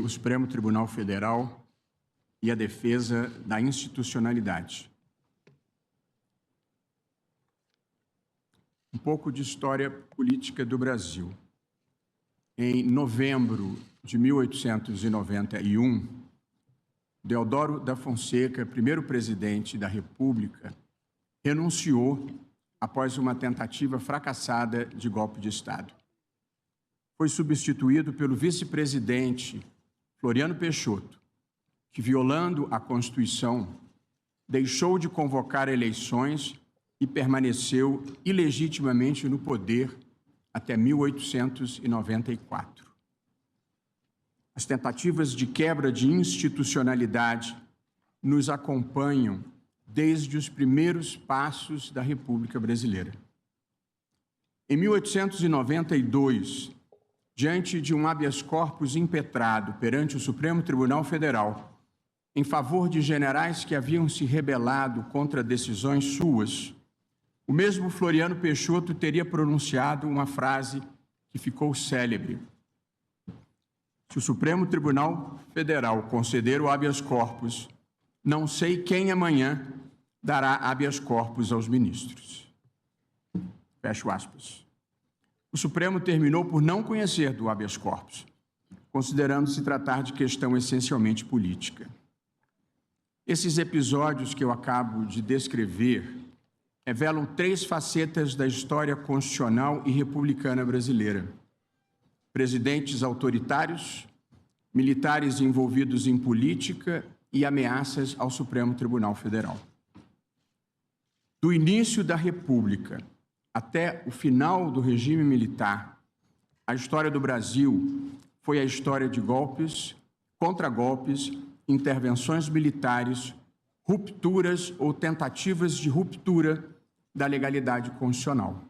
o Supremo Tribunal Federal e a defesa da institucionalidade. Um pouco de história política do Brasil. Em novembro de 1891, Deodoro da Fonseca, primeiro presidente da República, renunciou após uma tentativa fracassada de golpe de Estado. Foi substituído pelo vice-presidente Floriano Peixoto, que, violando a Constituição, deixou de convocar eleições e permaneceu ilegitimamente no poder até 1894. As tentativas de quebra de institucionalidade nos acompanham desde os primeiros passos da República Brasileira. Em 1892, diante de um habeas corpus impetrado perante o Supremo Tribunal Federal, em favor de generais que haviam se rebelado contra decisões suas, o mesmo Floriano Peixoto teria pronunciado uma frase que ficou célebre: se o Supremo Tribunal Federal conceder o habeas corpus, não sei quem amanhã dará habeas corpus aos ministros. Fecho aspas. O Supremo terminou por não conhecer do habeas corpus, considerando se tratar de questão essencialmente política. Esses episódios que eu acabo de descrever revelam três facetas da história constitucional e republicana brasileira: presidentes autoritários, militares envolvidos em política e ameaças ao Supremo Tribunal Federal. Do início da República até o final do regime militar, a história do Brasil foi a história de golpes, contragolpes, intervenções militares, rupturas ou tentativas de ruptura da legalidade constitucional.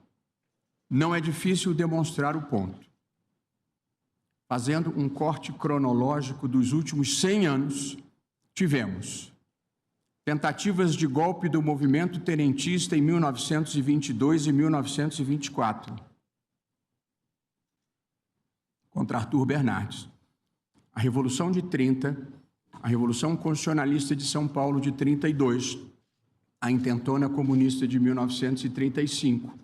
Não é difícil demonstrar o ponto. Fazendo um corte cronológico dos últimos 100 anos, tivemos tentativas de golpe do movimento tenentista em 1922 e 1924, contra Arthur Bernardes. A Revolução de 30, a Revolução Constitucionalista de São Paulo de 32, a Intentona Comunista de 1935,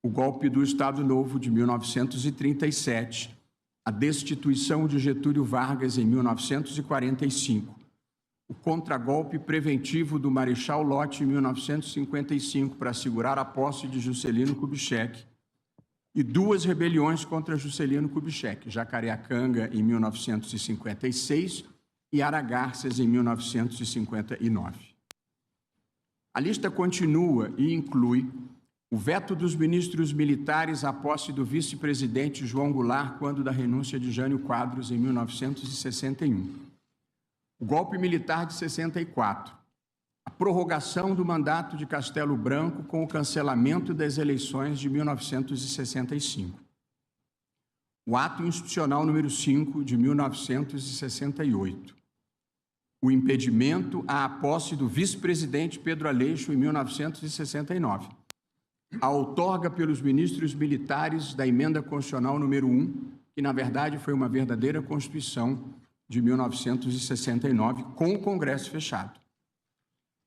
o golpe do Estado Novo de 1937, a destituição de Getúlio Vargas em 1945, o contragolpe preventivo do Marechal Lott em 1955 para assegurar a posse de Juscelino Kubitschek e duas rebeliões contra Juscelino Kubitschek, Jacareacanga em 1956 e Aragarças em 1959. A lista continua e inclui o veto dos ministros militares à posse do vice-presidente João Goulart quando da renúncia de Jânio Quadros em 1961. O golpe militar de 64, a prorrogação do mandato de Castelo Branco com o cancelamento das eleições de 1965. O ato institucional número 5 de 1968. O impedimento à posse do vice-presidente Pedro Aleixo em 1969. A outorga pelos ministros militares da emenda constitucional número 1, que na verdade foi uma verdadeira Constituição de 1969, com o Congresso fechado.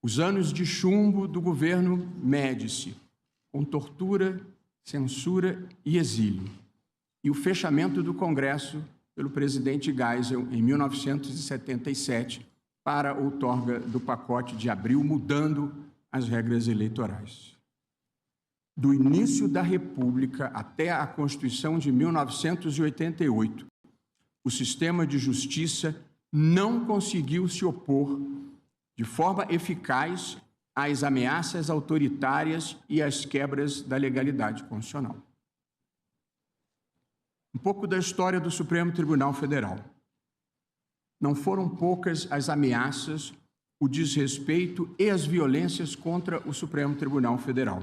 Os anos de chumbo do governo Médici, com tortura, censura e exílio. E o fechamento do Congresso pelo presidente Geisel em 1977 para a outorga do pacote de abril, mudando as regras eleitorais. Do início da República até a Constituição de 1988, o sistema de justiça não conseguiu se opor de forma eficaz às ameaças autoritárias e às quebras da legalidade constitucional. Um pouco da história do Supremo Tribunal Federal. Não foram poucas as ameaças, o desrespeito e as violências contra o Supremo Tribunal Federal.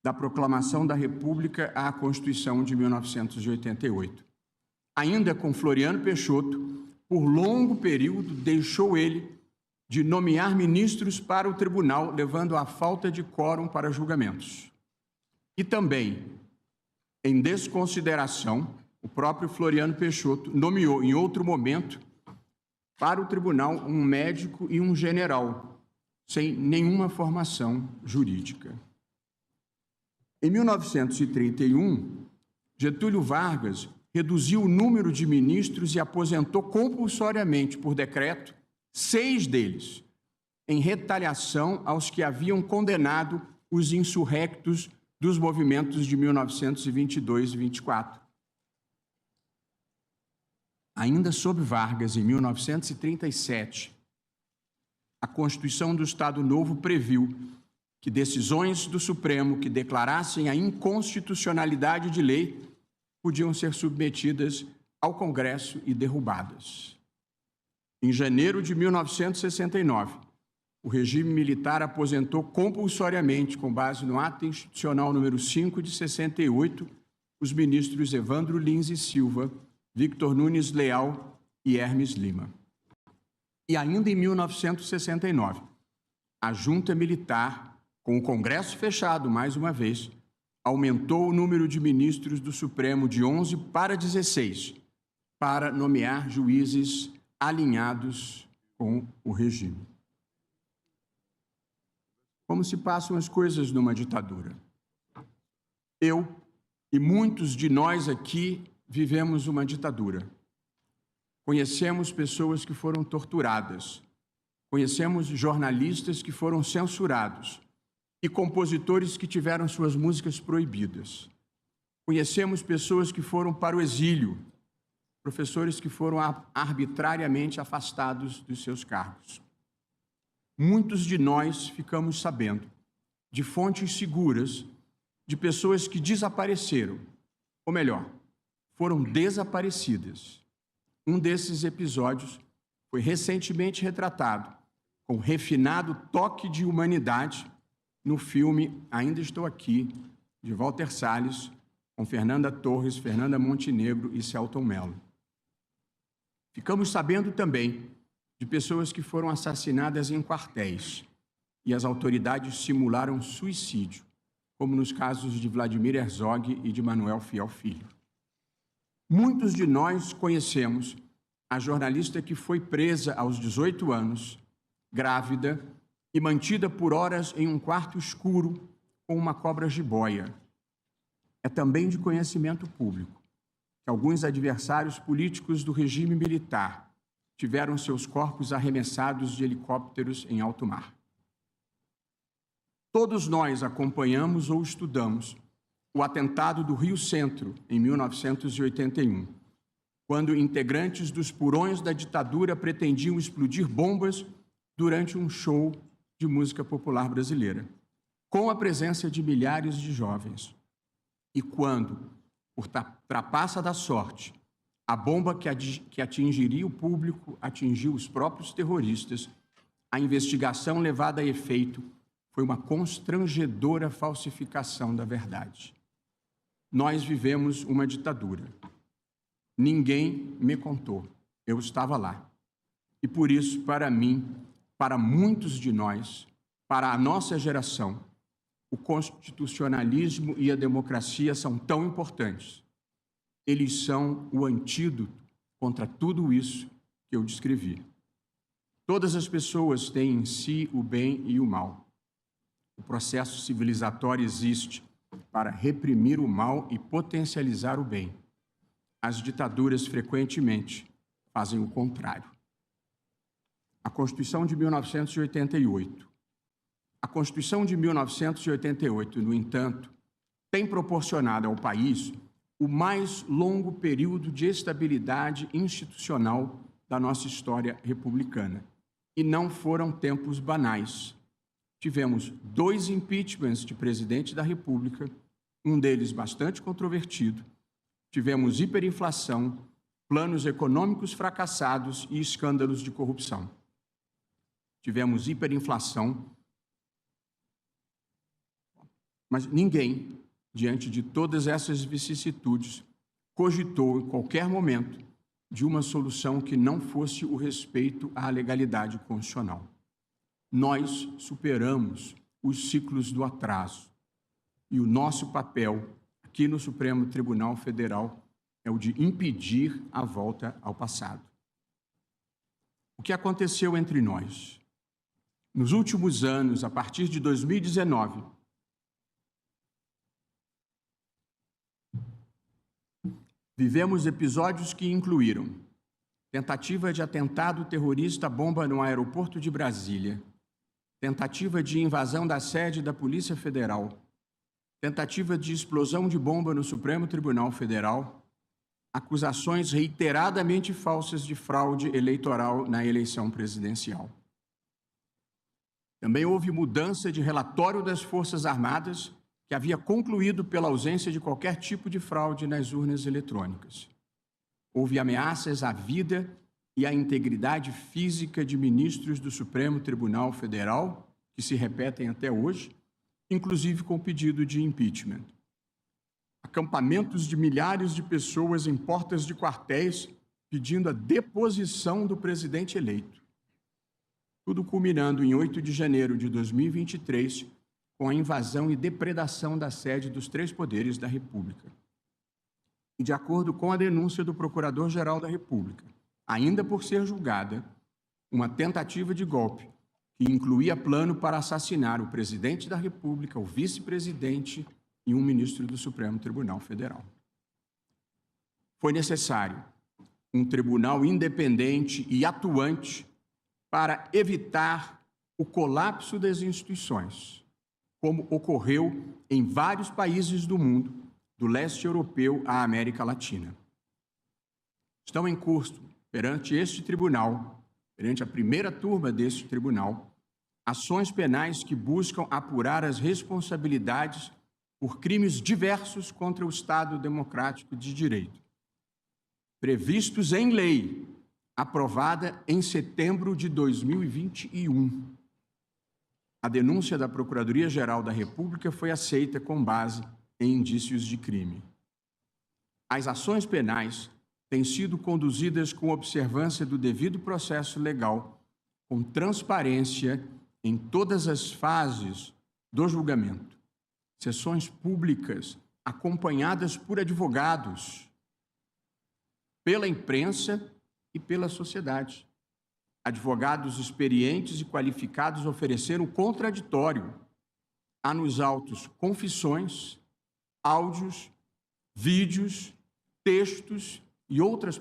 Da proclamação da República à Constituição de 1988. Ainda com Floriano Peixoto, por longo período deixou ele de nomear ministros para o tribunal, levando à falta de quórum para julgamentos. E também Em desconsideração, o próprio Floriano Peixoto nomeou, em outro momento, para o tribunal um médico e um general, sem nenhuma formação jurídica. Em 1931, Getúlio Vargas reduziu o número de ministros e aposentou compulsoriamente, por decreto, 6 deles, em retaliação aos que haviam condenado os insurrectos dos movimentos de 1922 e 24. Ainda sob Vargas, em 1937, a Constituição do Estado Novo previu que decisões do Supremo que declarassem a inconstitucionalidade de lei podiam ser submetidas ao Congresso e derrubadas. Em janeiro de 1969, o regime militar aposentou compulsoriamente, com base no Ato Institucional número 5 de 68, os ministros Evandro Lins e Silva, Victor Nunes Leal e Hermes Lima. E ainda em 1969, a junta militar, com o Congresso fechado mais uma vez, aumentou o número de ministros do Supremo de 11 para 16, para nomear juízes alinhados com o regime. Como se passam as coisas numa ditadura? Eu e muitos de nós aqui vivemos uma ditadura. Conhecemos pessoas que foram torturadas, conhecemos jornalistas que foram censurados e compositores que tiveram suas músicas proibidas. Conhecemos pessoas que foram para o exílio, professores que foram arbitrariamente afastados dos seus cargos. Muitos de nós ficamos sabendo de fontes seguras de pessoas que desapareceram, ou melhor, foram desaparecidas. Um desses episódios foi recentemente retratado com refinado toque de humanidade no filme Ainda Estou Aqui, de Walter Salles, com Fernanda Torres, Fernanda Montenegro e Selton Mello. Ficamos sabendo também de pessoas que foram assassinadas em quartéis e as autoridades simularam suicídio, como nos casos de Vladimir Herzog e de Manuel Fiel Filho. Muitos de nós conhecemos a jornalista que foi presa aos 18 anos, grávida e mantida por horas em um quarto escuro com uma cobra jiboia. É também de conhecimento público que alguns adversários políticos do regime militar tiveram seus corpos arremessados de helicópteros em alto mar. Todos nós acompanhamos ou estudamos o atentado do Rio Centro, em 1981, quando integrantes dos purões da ditadura pretendiam explodir bombas durante um show de música popular brasileira, com a presença de milhares de jovens. E quando, por trapaça da sorte, a bomba que atingiria o público atingiu os próprios terroristas, a investigação levada a efeito foi uma constrangedora falsificação da verdade. Nós vivemos uma ditadura. Ninguém me contou. Eu estava lá. E por isso, para mim, para muitos de nós, para a nossa geração, o constitucionalismo e a democracia são tão importantes. Eles são o antídoto contra tudo isso que eu descrevi. Todas as pessoas têm em si o bem e o mal. O processo civilizatório existe para reprimir o mal e potencializar o bem. As ditaduras, frequentemente, fazem o contrário. A Constituição de 1988. A Constituição de 1988, no entanto, tem proporcionado ao país o mais longo período de estabilidade institucional da nossa história republicana. E não foram tempos banais. Tivemos 2 impeachments de presidente da República, um deles bastante controvertido. Tivemos hiperinflação, planos econômicos fracassados e escândalos de corrupção. Tivemos hiperinflação, mas ninguém, diante de todas essas vicissitudes, cogitou em qualquer momento de uma solução que não fosse o respeito à legalidade constitucional. Nós superamos os ciclos do atraso e o nosso papel aqui no Supremo Tribunal Federal é o de impedir a volta ao passado. O que aconteceu entre nós? Nos últimos anos, a partir de 2019, vivemos episódios que incluíram tentativa de atentado terrorista bomba no aeroporto de Brasília, tentativa de invasão da sede da Polícia Federal, tentativa de explosão de bomba no Supremo Tribunal Federal, acusações reiteradamente falsas de fraude eleitoral na eleição presidencial. Também houve mudança de relatório das Forças Armadas, que havia concluído pela ausência de qualquer tipo de fraude nas urnas eletrônicas. Houve ameaças à vida e à integridade física de ministros do Supremo Tribunal Federal, que se repetem até hoje, inclusive com pedido de impeachment. Acampamentos de milhares de pessoas em portas de quartéis pedindo a deposição do presidente eleito. Tudo culminando em 8 de janeiro de 2023, com a invasão e depredação da sede dos 3 poderes da República. E de acordo com a denúncia do Procurador-Geral da República, ainda por ser julgada, uma tentativa de golpe que incluía plano para assassinar o presidente da República, o vice-presidente e um ministro do Supremo Tribunal Federal. Foi necessário um tribunal independente e atuante para evitar o colapso das instituições, como ocorreu em vários países do mundo, do leste europeu à América Latina. Estão em curso, perante este tribunal, perante a primeira turma deste tribunal, ações penais que buscam apurar as responsabilidades por crimes diversos contra o Estado Democrático de Direito, previstos em lei, aprovada em setembro de 2021. A denúncia da Procuradoria-Geral da República foi aceita com base em indícios de crime. As ações penais têm sido conduzidas com observância do devido processo legal, com transparência em todas as fases do julgamento. Sessões públicas acompanhadas por advogados, pela imprensa e pela sociedade. Advogados experientes e qualificados ofereceram contraditório. Há nos autos confissões, áudios, vídeos, textos e outras